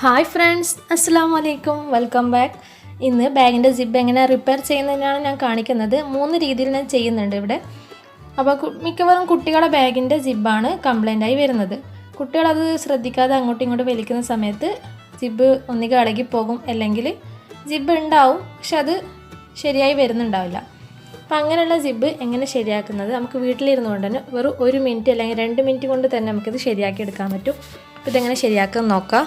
Hi friends, അസ്സലാമു അലൈക്കും. Welcome back. ഇന്ന് ബാഗിൻ്റെ സിബ് എങ്ങനെ റിപ്പയർ ചെയ്യുന്നതിനാണ് ഞാൻ കാണിക്കുന്നത്. 3 രീതിയിൽ ഞാൻ ചെയ്യുന്നുണ്ട് ഇവിടെ. അപ്പോൾ മിക്കവാറും കുട്ടികളുടെ ബാഗിൻ്റെ സിബാണ് കംപ്ലൈൻ്റായി വരുന്നത്. കുട്ടികളത് ശ്രദ്ധിക്കാതെ അങ്ങോട്ടും ഇങ്ങോട്ടും വലിക്കുന്ന സമയത്ത് സിബ് ഒന്നുകിൽ ഇളകിപ്പോകും, അല്ലെങ്കിൽ സിബ് ഉണ്ടാവും പക്ഷെ അത് ശരിയായി വരുന്നുണ്ടാവില്ല. അപ്പോൾ അങ്ങനെയുള്ള സിബ് എങ്ങനെ ശരിയാക്കുന്നത് നമുക്ക് വീട്ടിലിരുന്നു കൊണ്ട് തന്നെ വെറും 1 മിനിറ്റ് അല്ലെങ്കിൽ 2 മിനിറ്റ് കൊണ്ട് തന്നെ നമുക്കിത് ശരിയാക്കി എടുക്കാൻ പറ്റും. അപ്പോൾ ഇതെങ്ങനെ ശരിയാക്കാൻ നോക്കാം.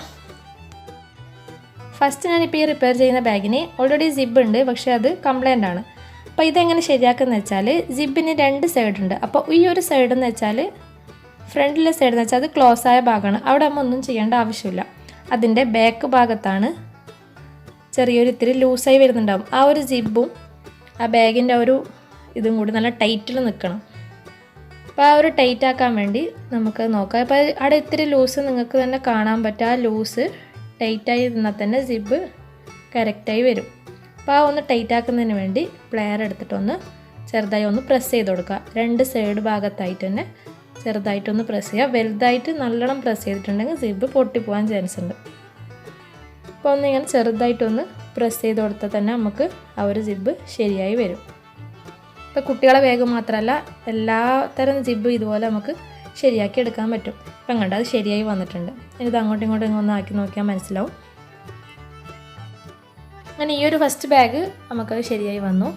ഫസ്റ്റ് ഞാനിപ്പോൾ ഈ റിപ്പയർ ചെയ്യുന്ന ബാഗിന് ഓൾറെഡി സിബ് ഉണ്ട്, പക്ഷേ അത് കംപ്ലൈൻ്റ് ആണ്. അപ്പോൾ ഇതെങ്ങനെ ശരിയാക്കുന്നത് വെച്ചാൽ സിബിന് 2 സൈഡ് ഉണ്ട്. അപ്പോൾ ഈ ഒരു സൈഡ് എന്ന് വെച്ചാൽ ഫ്രണ്ടിലെ സൈഡ് എന്ന് വെച്ചാൽ അത് ക്ലോസ് ആയ ഭാഗമാണ്. അവിടെ നമ്മൾ ഒന്നും ചെയ്യേണ്ട ആവശ്യമില്ല. അതിൻ്റെ ബാക്ക് ഭാഗത്താണ് ചെറിയൊരു ഇത്തിരി ലൂസായി വരുന്നുണ്ടാവും. ആ ഒരു സിബും ആ ബാഗിൻ്റെ ഒരു ഇതും കൂടി നല്ല ടൈറ്റിൽ നിൽക്കണം. അപ്പോൾ ആ ഒരു ടൈറ്റ് ആക്കാൻ വേണ്ടി നമുക്ക് നോക്കാം. അപ്പോൾ അവിടെ ഇത്തിരി ലൂസ് നിങ്ങൾക്ക് തന്നെ കാണാൻ പറ്റും. ആ ലൂസ് ടൈറ്റായി നിന്നാൽ തന്നെ സിബ് കറക്റ്റായി വരും. അപ്പോൾ ആ ഒന്ന് ടൈറ്റ് ആക്കുന്നതിന് വേണ്ടി പ്ലെയർ എടുത്തിട്ടൊന്ന് ചെറുതായി ഒന്ന് പ്രസ് ചെയ്ത് കൊടുക്കുക. 2 സൈഡ് ഭാഗത്തായിട്ട് തന്നെ ചെറുതായിട്ടൊന്ന് പ്രസ് ചെയ്യുക. വലുതായിട്ട് നല്ലോണം പ്രസ് ചെയ്തിട്ടുണ്ടെങ്കിൽ സിബ് പൊട്ടിപ്പോകാൻ ചാൻസ് ഉണ്ട്. അപ്പോൾ ഒന്നിങ്ങനെ ചെറുതായിട്ടൊന്ന് പ്രസ് ചെയ്ത് കൊടുത്താൽ തന്നെ നമുക്ക് ആ ഒരു സിബ് ശരിയായി വരും. ഇപ്പോൾ കുട്ടികളെ ബാഗ് മാത്രമല്ല എല്ലാ തരം സിബ് ഇതുപോലെ നമുക്ക് ശരിയാക്കി എടുക്കാൻ പറ്റും. ഇപ്പം കണ്ട അത് ശരിയായി വന്നിട്ടുണ്ട്. ഇത് അങ്ങോട്ടും ഇങ്ങോട്ടും ഒന്ന് ആക്കി നോക്കിയാൽ മനസ്സിലാവും. അങ്ങനെ ഈ ഒരു ഫസ്റ്റ് ബാഗ് നമുക്കത് ശരിയായി വന്നു.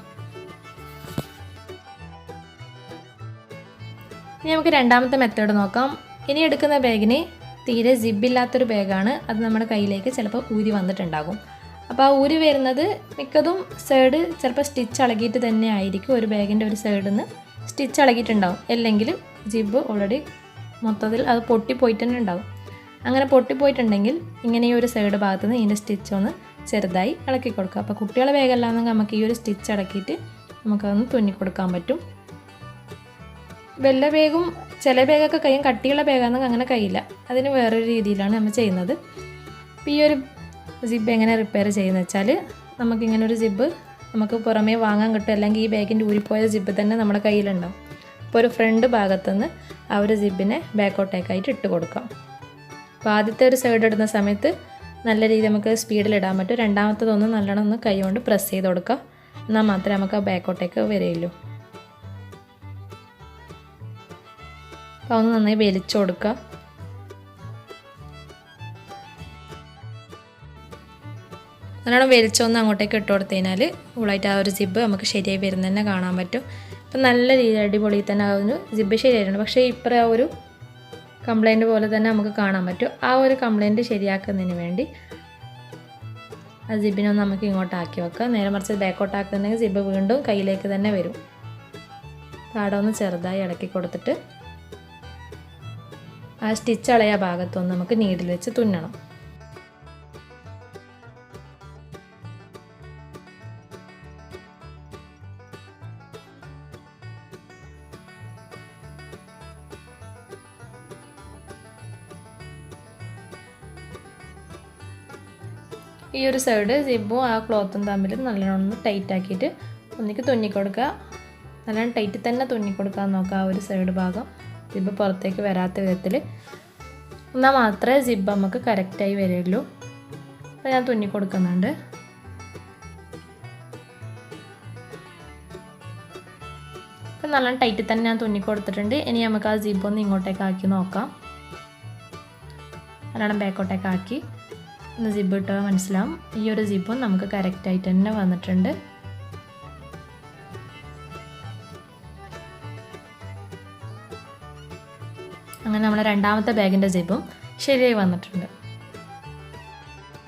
ഇനി നമുക്ക് രണ്ടാമത്തെ മെത്തേഡ് നോക്കാം. ഇനി എടുക്കുന്ന ബാഗിന് തീരെ സിബില്ലാത്തൊരു ബാഗാണ്. അത് നമ്മുടെ കയ്യിലേക്ക് ചിലപ്പോൾ ഊരി വന്നിട്ടുണ്ടാകും. അപ്പോൾ ആ ഊരി വരുന്നത് മിക്കതും സൈഡ് ചിലപ്പോൾ സ്റ്റിച്ച് ഇളകിയിട്ട് തന്നെ ആയിരിക്കും. ഒരു ബാഗിൻ്റെ ഒരു സൈഡിൽ നിന്ന് സ്റ്റിച്ച് ഇളകിയിട്ടുണ്ടാവും, അല്ലെങ്കിൽ സിബ് ഓൾറെഡി മൊത്തത്തിൽ അത് പൊട്ടിപ്പോയിട്ട് തന്നെ ഉണ്ടാവും. അങ്ങനെ പൊട്ടിപ്പോയിട്ടുണ്ടെങ്കിൽ ഇങ്ങനെ ഈ ഒരു സൈഡ് ഭാഗത്ത് നിന്ന് ഇതിൻ്റെ സ്റ്റിച്ച് ഒന്ന് ചെറുതായി ഇളക്കി കൊടുക്കുക. അപ്പോൾ കുട്ടികളെ ബാഗല്ലാന്നെങ്കിൽ നമുക്ക് ഈ ഒരു സ്റ്റിച്ച് ഇളക്കിയിട്ട് നമുക്കതൊന്ന് തുന്നിക്കൊടുക്കാൻ പറ്റും. വല്ല ബാഗും ചില ബാഗൊക്കെ കയ്യും കട്ടിയുള്ള ബാഗാണെങ്കിൽ അങ്ങനെ കഴിയില്ല. അതിന് വേറൊരു രീതിയിലാണ് നമ്മൾ ചെയ്യുന്നത്. അപ്പോൾ ഈ ഒരു സിബ് എങ്ങനെ റിപ്പയർ ചെയ്യുന്നത് വെച്ചാൽ നമുക്കിങ്ങനെ ഒരു സിബ് നമുക്ക് പുറമേ വാങ്ങാൻ കിട്ടും, അല്ലെങ്കിൽ ഈ ബാഗിൻ്റെ ഊരിപ്പോയ സിബ് തന്നെ നമ്മുടെ കയ്യിലുണ്ടാവും. അപ്പോൾ ഒരു ഫ്രണ്ട് ഭാഗത്തുനിന്ന് ആ ഒരു സിബിനെ ബാക്കോട്ടേക്കായിട്ട് ഇട്ട് കൊടുക്കാം. അപ്പോൾ ആദ്യത്തെ ഒരു സൈഡ് ഇടുന്ന സമയത്ത് നല്ല രീതിയിൽ നമുക്ക് സ്പീഡിലിടാൻ പറ്റും. രണ്ടാമത്തതൊന്ന് നല്ലോണം ഒന്ന് കൈ കൊണ്ട് പ്രസ് ചെയ്ത് കൊടുക്കുക. എന്നാൽ മാത്രമേ നമുക്ക് ആ ബാക്കോട്ടേക്ക് വരികയുള്ളൂ. അപ്പോൾ ഒന്ന് നന്നായി വലിച്ചു കൊടുക്കുക. നല്ലോണം വലിച്ചൊന്ന് അങ്ങോട്ടേക്ക് ഇട്ട് കൊടുത്തു കഴിഞ്ഞാൽ ഫുള്ളായിട്ട് ആ ഒരു സിബ് നമുക്ക് ശരിയായി വരുന്നത് തന്നെ കാണാൻ പറ്റും. ഇപ്പം നല്ല രീതിയിൽ അടിപൊളി തന്നെ ആ ഒരു സിബ് ശരിയായിട്ടുണ്ട്. പക്ഷേ ഇപ്പം ആ ഒരു കംപ്ലൈൻറ്റ് പോലെ തന്നെ നമുക്ക് കാണാൻ പറ്റും. ആ ഒരു കംപ്ലൈൻറ്റ് ശരിയാക്കുന്നതിന് വേണ്ടി ആ സിബിനൊന്ന് നമുക്ക് ഇങ്ങോട്ടാക്കി വെക്കാം. നേരെ മറിച്ച് ബാക്കോട്ടാക്കുന്നെങ്കിൽ സിബ് വീണ്ടും കയ്യിലേക്ക് തന്നെ വരും. താടം ഒന്ന് ചെറുതായി ഇളക്കി കൊടുത്തിട്ട് ആ സ്റ്റിച്ച് അളയ ഭാഗത്തൊന്ന് നമുക്ക് നീഡിൽ വെച്ച് തുന്നണം. ഈ ഒരു സൈഡ് സിബും ആ ക്ലോത്തും തമ്മിൽ നല്ലോണം ഒന്ന് ടൈറ്റ് ആക്കിയിട്ട് ഒന്നിക്ക് തുന്നിക്കൊടുക്കുക. നല്ലോണം ടൈറ്റ് തന്നെ തുന്നിക്കൊടുക്കാൻ നോക്കുക. ആ ഒരു സൈഡ് ഭാഗം സിബ് പുറത്തേക്ക് വരാത്ത വിധത്തിൽ, എന്നാൽ മാത്രമേ സിബ് നമുക്ക് കറക്റ്റായി വരികയുള്ളൂ. അപ്പോൾ ഞാൻ തുന്നിക്കൊടുക്കുന്നുണ്ട്. അപ്പം നല്ലോണം ടൈറ്റ് തന്നെ ഞാൻ തുന്നിക്കൊടുത്തിട്ടുണ്ട്. ഇനി നമുക്ക് ആ സിബ് ഒന്ന് ഇങ്ങോട്ടേക്ക് ആക്കി നോക്കാം. നല്ലോണം ബാക്കോട്ടേക്ക് ആക്കി ഒന്ന് സിബ് ഇട്ടാൽ മനസ്സിലാവും. ഈ ഒരു സിബും നമുക്ക് കറക്റ്റായിട്ട് തന്നെ വന്നിട്ടുണ്ട്. അങ്ങനെ നമ്മുടെ രണ്ടാമത്തെ ബാഗിൻ്റെ സിബും ശരിയായി വന്നിട്ടുണ്ട്.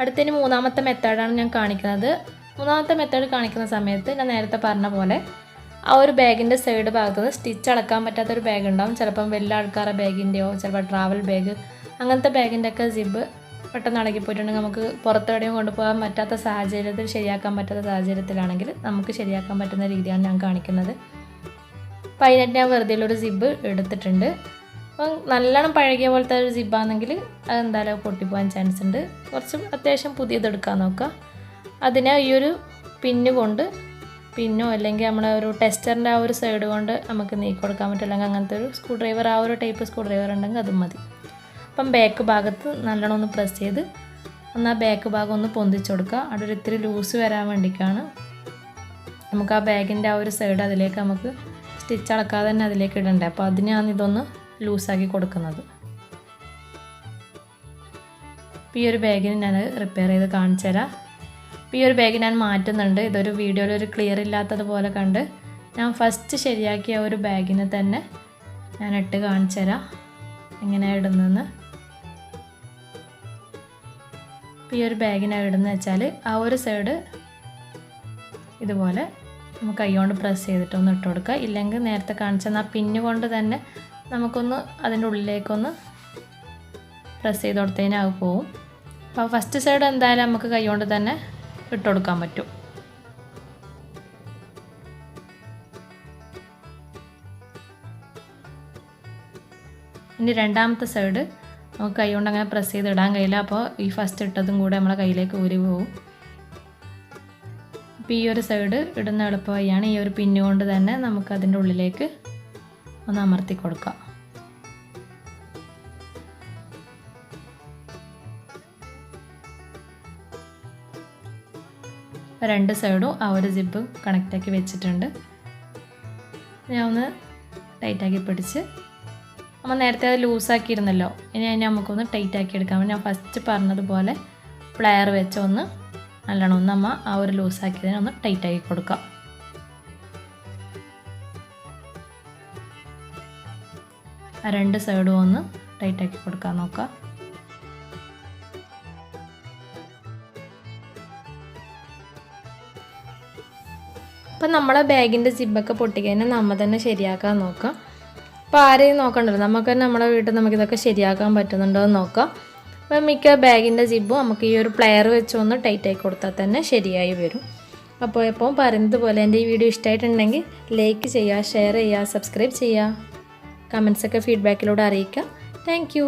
അടുത്തതിന് മൂന്നാമത്തെ മെത്തേഡാണ് ഞാൻ കാണിക്കുന്നത്. മൂന്നാമത്തെ മെത്തേഡ് കാണിക്കുന്ന സമയത്ത് ഞാൻ നേരത്തെ പറഞ്ഞ പോലെ ആ ഒരു ബാഗിൻ്റെ സൈഡ് ഭാഗത്ത് സ്റ്റിച്ച് അളക്കാൻ പറ്റാത്തൊരു ബാഗ് ഉണ്ടാവും. ചിലപ്പം വലിയ ആൾക്കാരുടെ ബാഗിൻ്റെയോ ചിലപ്പോൾ ട്രാവൽ ബാഗ് അങ്ങനത്തെ ബാഗിൻ്റെ ഒക്കെ സിബ് പെട്ടെന്ന് ഇളകിപ്പോയിട്ടുണ്ടെങ്കിൽ നമുക്ക് പുറത്തെവിടെയും കൊണ്ടുപോകാൻ പറ്റാത്ത സാഹചര്യത്തിൽ, ശരിയാക്കാൻ പറ്റാത്ത സാഹചര്യത്തിലാണെങ്കിൽ നമുക്ക് ശരിയാക്കാൻ പറ്റുന്ന രീതിയാണ് ഞാൻ കാണിക്കുന്നത്. അപ്പോൾ അതിനായിട്ട് ഞാൻ വെറുതെ ഒരു സിബ് എടുത്തിട്ടുണ്ട്. അപ്പം നല്ലോണം പഴകിയ പോലത്തെ ഒരു സിബാണെങ്കിൽ അതെന്തായാലും പൊട്ടിപ്പോകാൻ ചാൻസ് ഉണ്ട്. കുറച്ച് അത്യാവശ്യം പുതിയതെടുക്കാൻ നോക്കുക. അതിനെ ഈ ഒരു പിന്നോ അല്ലെങ്കിൽ നമ്മുടെ ഒരു ടെസ്റ്ററിൻ്റെ ആ ഒരു സൈഡ് കൊണ്ട് നമുക്ക് നീക്കി കൊടുക്കാൻ പറ്റും. അല്ലെങ്കിൽ അങ്ങനത്തെ ഒരു സ്ക്രൂ ഡ്രൈവർ, ആ ഒരു ടൈപ്പ് സ്ക്രൂ ഡ്രൈവർ ഉണ്ടെങ്കിൽ അതും മതി. അപ്പം ബാക്ക് ഭാഗത്ത് നല്ലോണം ഒന്ന് പ്രസ് ചെയ്ത് ഒന്ന് ആ ബാക്ക് ഭാഗം ഒന്ന് പൊന്തിച്ച് കൊടുക്കുക. അവിടെ ഒരു ഇത്തിരി ലൂസ് വരാൻ വേണ്ടിയിട്ടാണ് നമുക്ക് ആ ബാഗിൻ്റെ ആ ഒരു സൈഡ് അതിലേക്ക് നമുക്ക് സ്റ്റിച്ച് അളക്കാതെ തന്നെ അതിലേക്ക് ഇടണ്ടേ. അപ്പോൾ അതിനാണ് ഇതൊന്ന് ലൂസാക്കി കൊടുക്കുന്നത്. അപ്പോൾ ഈ ഒരു ബാഗിന് ഞാൻ റിപ്പയർ ചെയ്ത് കാണിച്ചു തരാം. അപ്പോൾ ഈ ഒരു ബാഗ് ഞാൻ മാറ്റുന്നുണ്ട്. ഇതൊരു വീഡിയോയിൽ ഒരു ക്ലിയർ ഇല്ലാത്തതുപോലെ കണ്ട് ഞാൻ ഫസ്റ്റ് ശരിയാക്കിയ ഒരു ബാഗിന് തന്നെ ഞാൻ ഇട്ട് കാണിച്ചു തരാം എങ്ങനെയാണ് ഇടുന്നതെന്ന്. അപ്പോൾ ഈ ഒരു ബാഗിനാണ് ഇടുന്നത് വെച്ചാൽ ആ ഒരു സൈഡ് ഇതുപോലെ നമുക്ക് കൈ കൊണ്ട് പ്രസ് ചെയ്തിട്ടൊന്ന് ഇട്ട് കൊടുക്കുക. ഇല്ലെങ്കിൽ നേരത്തെ കാണിച്ചെന്നാൽ പിന്ന് കൊണ്ട് തന്നെ നമുക്കൊന്ന് അതിൻ്റെ ഉള്ളിലേക്കൊന്ന് പ്രസ് ചെയ്ത് കൊടുത്തതിന് അത് പോവും. അപ്പോൾ ഫസ്റ്റ് സൈഡ് എന്തായാലും നമുക്ക് കൈ കൊണ്ട് തന്നെ ഇട്ട് കൊടുക്കാൻ പറ്റും. ഇനി രണ്ടാമത്തെ സൈഡ് നമുക്ക് കൈ കൊണ്ട് അങ്ങനെ പ്രസ് ചെയ്ത് ഇടാൻ കഴിയില്ല. അപ്പോൾ ഈ ഫസ്റ്റ് ഇട്ടതും കൂടെ നമ്മളെ കയ്യിലേക്ക് ഊരി പോവും. അപ്പോൾ ഈ ഒരു സൈഡ് ഇടുന്ന എളുപ്പ വഴിയാണ് ഈ ഒരു പിന്നു കൊണ്ട് തന്നെ നമുക്ക് അതിൻ്റെ ഉള്ളിലേക്ക് ഒന്ന് അമർത്തി കൊടുക്കാം. രണ്ട് സൈഡും ആ ഒരു സിബ് കണക്റ്റാക്കി വെച്ചിട്ടുണ്ട്. ഞാൻ ഒന്ന് ടൈറ്റാക്കി പിടിച്ച് നമ്മൾ നേരത്തെ അത് ലൂസാക്കിയിരുന്നല്ലോ, ഇനി അതിനെ നമുക്കൊന്ന് ടൈറ്റാക്കി എടുക്കാം. ഞാൻ ഫസ്റ്റ് പറഞ്ഞതുപോലെ പ്ലെയർ വെച്ച് ഒന്ന് നല്ലോണം ഒന്ന് നമ്മൾ ആ ഒരു ലൂസാക്കിയതിനെ ഒന്ന് ടൈറ്റാക്കി കൊടുക്കാം. ആ രണ്ട് സൈഡും ഒന്ന് ടൈറ്റാക്കി കൊടുക്കാൻ നോക്കാം. അപ്പം നമ്മളെ ബാഗിൻ്റെ സിബൊക്കെ പൊട്ടിക്കഴിഞ്ഞാൽ നമ്മൾ തന്നെ ശരിയാക്കാൻ നോക്കാം. അപ്പോൾ ആരെയും നോക്കണ്ടല്ലോ, നമുക്ക് തന്നെ നമ്മുടെ വീട്ടിൽ നമുക്കിതൊക്കെ ശരിയാക്കാൻ പറ്റുന്നുണ്ടോ എന്ന് നോക്കാം. അപ്പോൾ മിക്ക ബാഗിൻ്റെ സിബും നമുക്ക് ഈ ഒരു പ്ലെയർ വെച്ച് ഒന്ന് ടൈറ്റായി കൊടുത്താൽ തന്നെ ശരിയായി വരും. അപ്പോൾ എപ്പോൾ പറയുന്നത് പോലെ എൻ്റെ ഈ വീഡിയോ ഇഷ്ടമായിട്ടുണ്ടെങ്കിൽ ലൈക്ക് ചെയ്യുക, ഷെയർ ചെയ്യുക, സബ്സ്ക്രൈബ് ചെയ്യുക, കമൻസൊക്കെ ഫീഡ്ബാക്കിലൂടെ അറിയിക്കുക. താങ്ക്